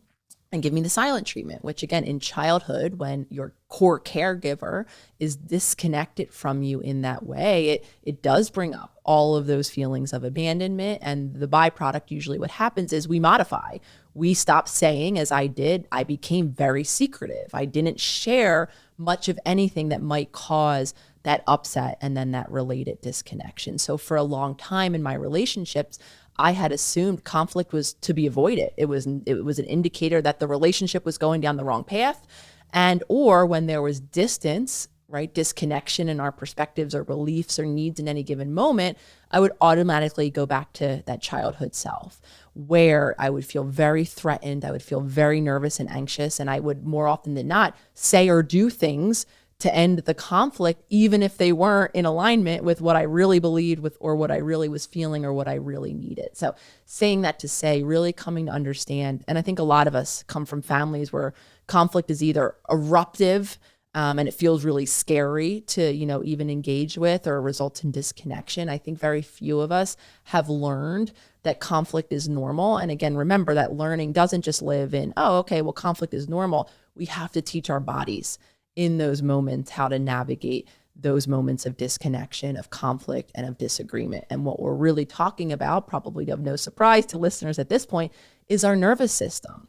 and give me the silent treatment, which again, in childhood, when your core caregiver is disconnected from you in that way, it does bring up all of those feelings of abandonment. And the byproduct, usually what happens is we modify. We stop saying, as I did, I became very secretive. I didn't share much of anything that might cause that upset and then that related disconnection. So for a long time in my relationships, I had assumed conflict was to be avoided. It was an indicator that the relationship was going down the wrong path, and or when there was distance, right, disconnection in our perspectives or beliefs or needs in any given moment, I would automatically go back to that childhood self where I would feel very threatened, I would feel very nervous and anxious, and I would more often than not say or do things to end the conflict, even if they weren't in alignment with what I really believed with, or what I really was feeling, or what I really needed. So saying that to say, really coming to understand, and I think a lot of us come from families where conflict is either eruptive, and it feels really scary to, even engage with, or results in disconnection. I think very few of us have learned that conflict is normal. And again, remember that learning doesn't just live in, oh, okay, well, conflict is normal. We have to teach our bodies in those moments how to navigate those moments of disconnection, of conflict, and of disagreement. And what we're really talking about, probably of no surprise to listeners at this point, is our nervous system.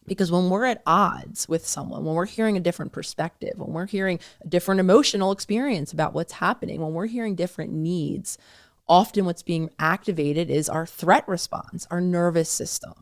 Because when we're at odds with someone, when we're hearing a different perspective, when we're hearing a different emotional experience about what's happening, when we're hearing different needs, often what's being activated is our threat response, our nervous system,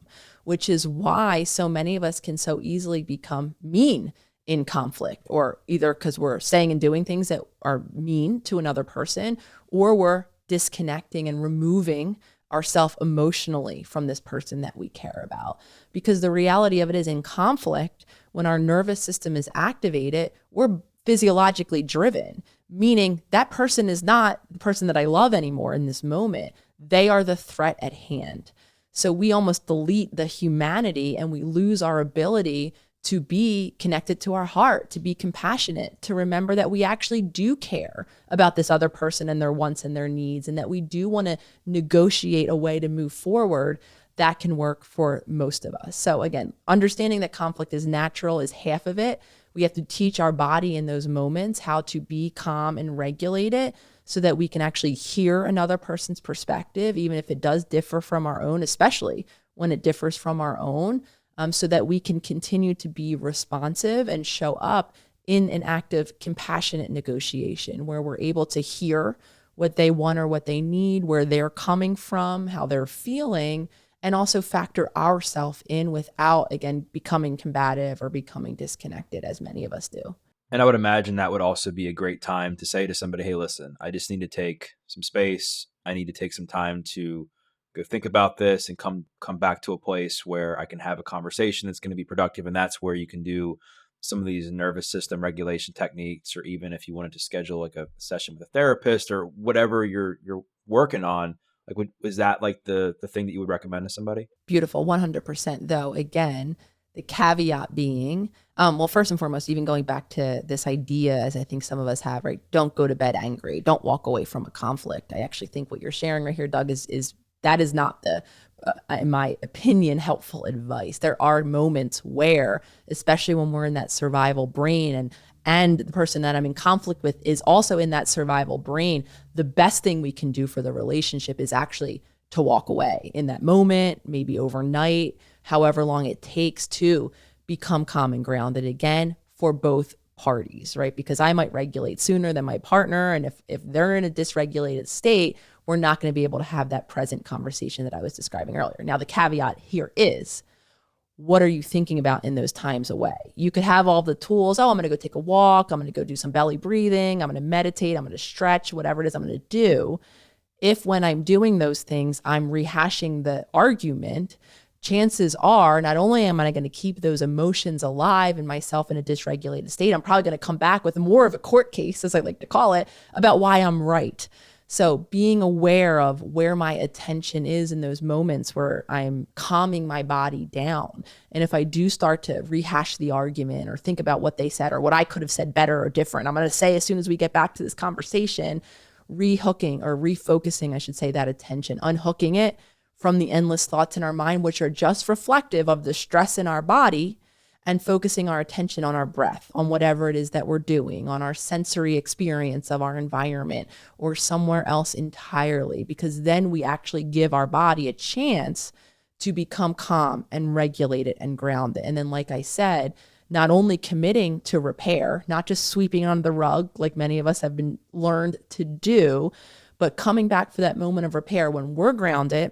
which is why so many of us can so easily become mean in conflict, or either because we're saying and doing things that are mean to another person, or we're disconnecting and removing ourselves emotionally from this person that we care about. Because the reality of it is, in conflict, when our nervous system is activated, we're physiologically driven, meaning that person is not the person that I love anymore in this moment. They are the threat at hand. So we almost delete the humanity and we lose our ability to be connected to our heart, to be compassionate, to remember that we actually do care about this other person and their wants and their needs, and that we do want to negotiate a way to move forward that can work for most of us. So again, understanding that conflict is natural is half of it. We have to teach our body in those moments how to be calm and regulate it so that we can actually hear another person's perspective, even if it does differ from our own, especially when it differs from our own. So that we can continue to be responsive and show up in an active, compassionate negotiation where we're able to hear what they want or what they need, where they're coming from, how they're feeling, and also factor ourselves in without, again, becoming combative or becoming disconnected, as many of us do. And I would imagine that would also be a great time to say to somebody, hey, listen, I just need to take some space. I need to take some time to go think about this and come back to a place where I can have a conversation that's going to be productive. And that's where you can do some of these nervous system regulation techniques, or even if you wanted to schedule like a session with a therapist or whatever you're working on. Like, is that like the thing that you would recommend to somebody? Beautiful. 100%. Though, again, The caveat being, well, first and foremost, even going back to this idea, as I think some of us have, right? Don't go to bed angry. Don't walk away from a conflict. I actually think what you're sharing right here, Doug, is that is not the, in my opinion, helpful advice. There are moments where, especially when we're in that survival brain, and the person that I'm in conflict with is also in that survival brain, the best thing we can do for the relationship is actually to walk away in that moment, maybe overnight, however long it takes to become calm and grounded again for both parties, right? Because I might regulate sooner than my partner. And if they're in a dysregulated state, we're not going to be able to have that present conversation that I was describing earlier. Now, the caveat here is, what are you thinking about in those times away? You could have all the tools. Oh, I'm going to go take a walk. I'm going to go do some belly breathing. I'm going to meditate. I'm going to stretch, whatever it is I'm going to do. If when I'm doing those things, I'm rehashing the argument, chances are not only am I going to keep those emotions alive in myself in a dysregulated state, I'm probably going to come back with more of a court case, as I like to call it, about why I'm right. So being aware of where my attention is in those moments where I'm calming my body down. And if I do start to rehash the argument or think about what they said or what I could have said better or different, I'm going to say as soon as we get back to this conversation, rehooking or refocusing, I should say, that attention, unhooking it from the endless thoughts in our mind, which are just reflective of the stress in our body, and focusing our attention on our breath, on whatever it is that we're doing, on our sensory experience of our environment or somewhere else entirely, because then we actually give our body a chance to become calm and regulated and grounded. And then, like I said, not only committing to repair, not just sweeping it under the rug like many of us have been learned to do, but coming back for that moment of repair when we're grounded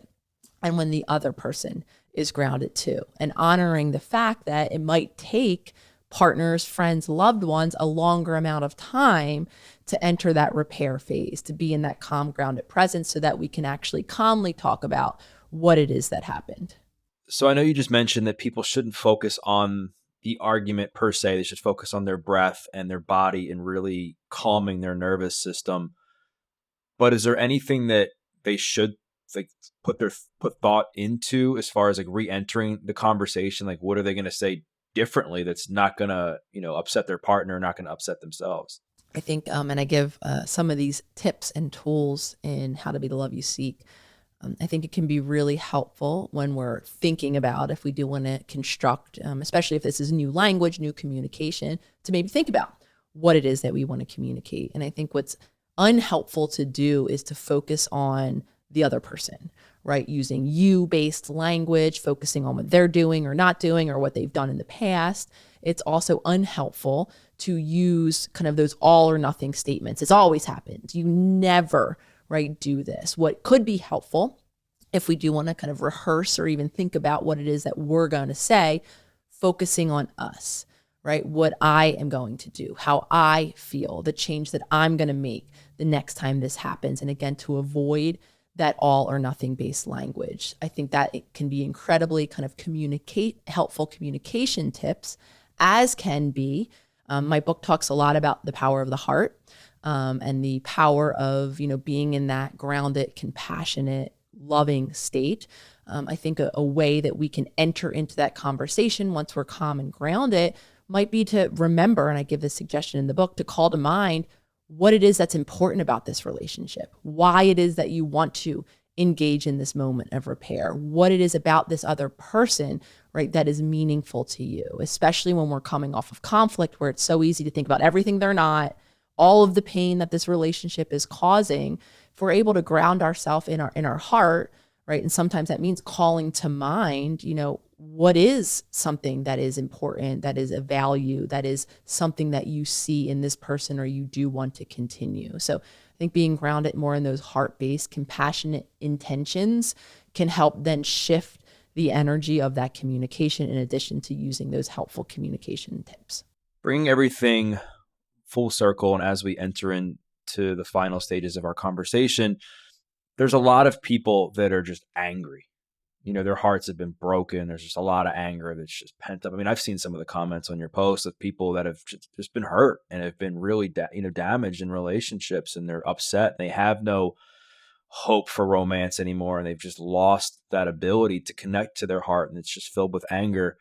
and when the other person is grounded too, and honoring the fact that it might take partners, friends, loved ones a longer amount of time to enter that repair phase, to be in that calm, grounded presence so that we can actually calmly talk about what it is that happened. So I know you just mentioned that people shouldn't focus on the argument per se. They should focus on their breath and their body and really calming their nervous system. But is there anything that they should like put thought into as far as like re-entering the conversation? Like, what are they going to say differently that's not going to, upset their partner, not going to upset themselves? I think, and I give some of these tips and tools in How to Be the Love You Seek. I think it can be really helpful when we're thinking about, if we do want to construct, especially if this is new language, new communication, to maybe think about what it is that we want to communicate. And I think what's unhelpful to do is to focus on the other person, right? Using you-based language, focusing on what they're doing or not doing or what they've done in the past. It's also unhelpful to use kind of those all or nothing statements. It's always happened. You never, right, do this. What could be helpful if we do want to kind of rehearse or even think about what it is that we're going to say, focusing on us, right? What I am going to do, how I feel, the change that I'm going to make the next time this happens. And again, to avoid that all or nothing based language. I think that it can be incredibly kind of helpful communication tips, as can be. My book talks a lot about the power of the heart, and the power of, being in that grounded, compassionate, loving state. I think a way that we can enter into that conversation once we're calm and grounded might be to remember, and I give this suggestion in the book, to call to mind what it is that's important about this relationship, why it is that you want to engage in this moment of repair, what it is about this other person, right, that is meaningful to you, especially when we're coming off of conflict where it's so easy to think about everything they're not, all of the pain that this relationship is causing. If we're able to ground ourselves in our heart, right, and sometimes that means calling to mind, what is something that is important, that is a value, that is something that you see in this person or you do want to continue. So I think being grounded more in those heart-based, compassionate intentions can help then shift the energy of that communication, in addition to using those helpful communication tips. Bringing everything full circle, and as we enter into the final stages of our conversation, there's a lot of people that are just angry. Their hearts have been broken. There's just a lot of anger that's just pent up. I mean, I've seen some of the comments on your posts of people that have just been hurt and have been really, damaged in relationships, and they're upset. They have no hope for romance anymore, and they've just lost that ability to connect to their heart, and it's just filled with anger.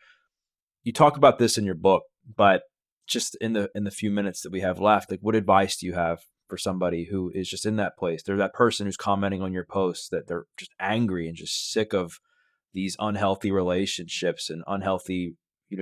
you talk about this in your book, but just in the few minutes that we have left, like what advice do you have for somebody who is just in that place? They're that person who's commenting on your posts that they're just angry and just sick of these unhealthy relationships and unhealthy,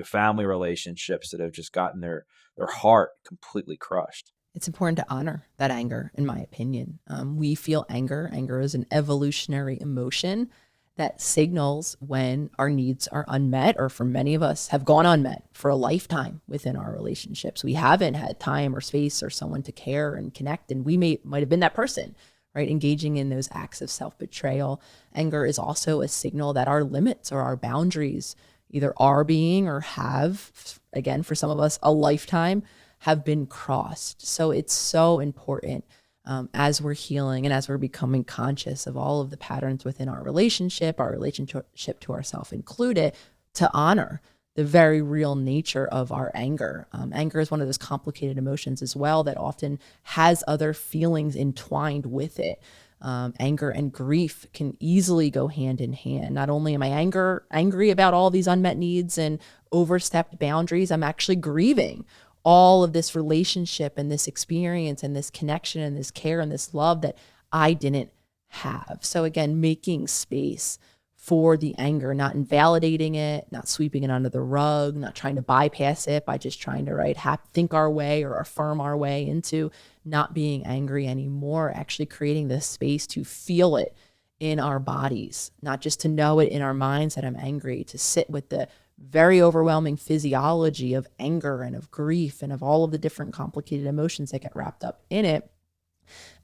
family relationships that have just gotten their heart completely crushed. It's important to honor that anger, in my opinion. We feel anger. Anger is an evolutionary emotion that signals when our needs are unmet, or for many of us have gone unmet for a lifetime within our relationships. We haven't had time or space or someone to care and connect, and we might have been that person, right? Engaging in those acts of self-betrayal. Anger is also a signal that our limits or our boundaries either are being or have, again, for some of us, a lifetime, have been crossed. So it's so important, as we're healing and as we're becoming conscious of all of the patterns within our relationship to ourselves included, to honor the very real nature of our anger. Anger is one of those complicated emotions as well that often has other feelings entwined with it. Anger and grief can easily go hand in hand. Not only am I angry about all these unmet needs and overstepped boundaries, I'm actually grieving all of this relationship and this experience and this connection and this care and this love that I didn't have. So again, making space for the anger, not invalidating it, not sweeping it under the rug, not trying to bypass it by just trying to think our way or affirm our way into not being angry anymore, actually creating this space to feel it in our bodies, not just to know it in our minds that I'm angry, to sit with the very overwhelming physiology of anger and of grief and of all of the different complicated emotions that get wrapped up in it,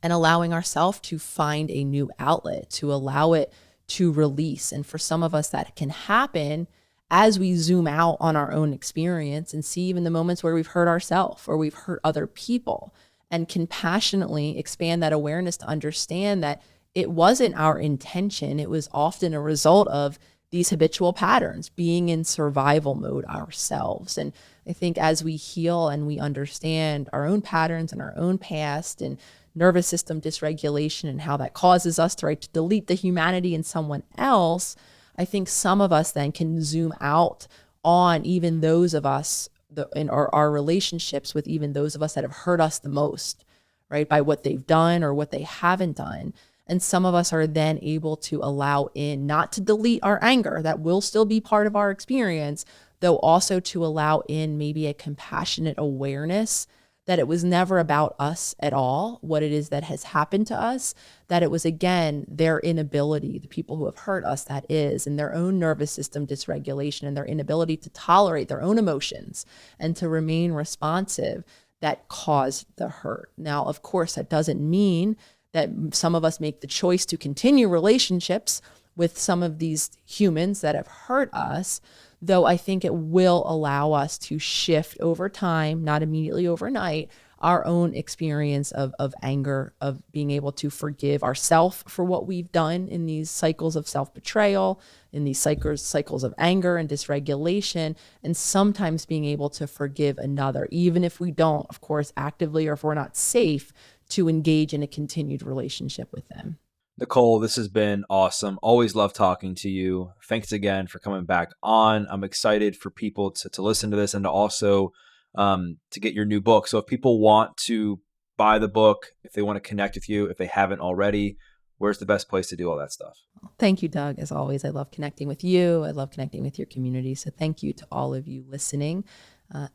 and allowing ourselves to find a new outlet, to allow it to release. And for some of us, that can happen as we zoom out on our own experience and see even the moments where we've hurt ourselves or we've hurt other people, and compassionately expand that awareness to understand that it wasn't our intention. It was often a result of these habitual patterns, being in survival mode ourselves. And I think as we heal and we understand our own patterns and our own past and nervous system dysregulation and how that causes us to delete the humanity in someone else, I think some of us then can zoom out on even those of us in our relationships with even those of us that have hurt us the most, right, by what they've done or what they haven't done. And some of us are then able to allow in, not to delete our anger, that will still be part of our experience, though also to allow in maybe a compassionate awareness that it was never about us at all, what it is that has happened to us, that it was, again, their inability, the people who have hurt us, that is, and their own nervous system dysregulation and their inability to tolerate their own emotions and to remain responsive, that caused the hurt. Now, of course, that doesn't mean that some of us make the choice to continue relationships with some of these humans that have hurt us, though I think it will allow us to shift over time, not immediately overnight, our own experience of anger, of being able to forgive ourselves for what we've done in these cycles of self-betrayal, in these cycles of anger and dysregulation, and sometimes being able to forgive another, even if we don't, of course, actively, or if we're not safe to engage in a continued relationship with them. Nicole, this has been awesome. Always love talking to you. Thanks again for coming back on. I'm excited for people to listen to this and to also to get your new book. So if people want to buy the book, if they want to connect with you, if they haven't already, where's the best place to do all that stuff? Thank you, Doug. As always, I love connecting with you. I love connecting with your community. So thank you to all of you listening.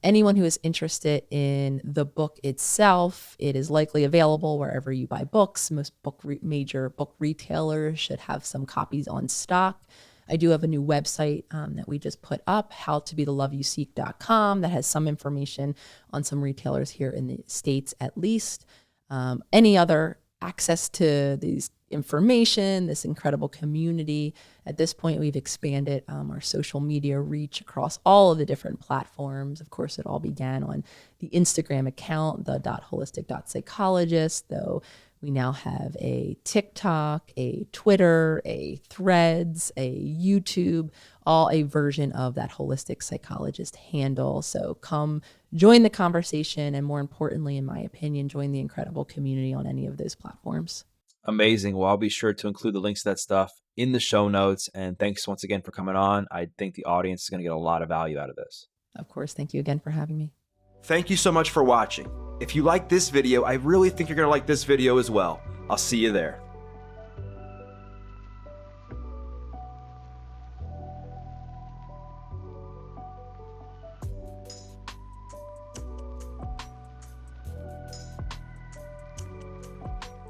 Anyone who is interested in the book itself, it is likely available wherever you buy books. Most major book retailers should have some copies on stock. I do have a new website that we just put up, howtobetheloveyouseek.com, that has some information on some retailers here in the States at least. Any other access to these information, this incredible community. At this point, we've expanded our social media reach across all of the different platforms. Of course, it all began on the Instagram account, the.holistic.psychologist, though we now have a TikTok, a Twitter, a Threads, a YouTube, all a version of that Holistic Psychologist handle. So come join the conversation, and more importantly, in my opinion, join the incredible community on any of those platforms. Amazing. Well, I'll be sure to include the links to that stuff in the show notes. And thanks once again for coming on. I think the audience is going to get a lot of value out of this. Of course. Thank you again for having me. Thank you so much for watching. If you like this video, I really think you're going to like this video as well. I'll see you there.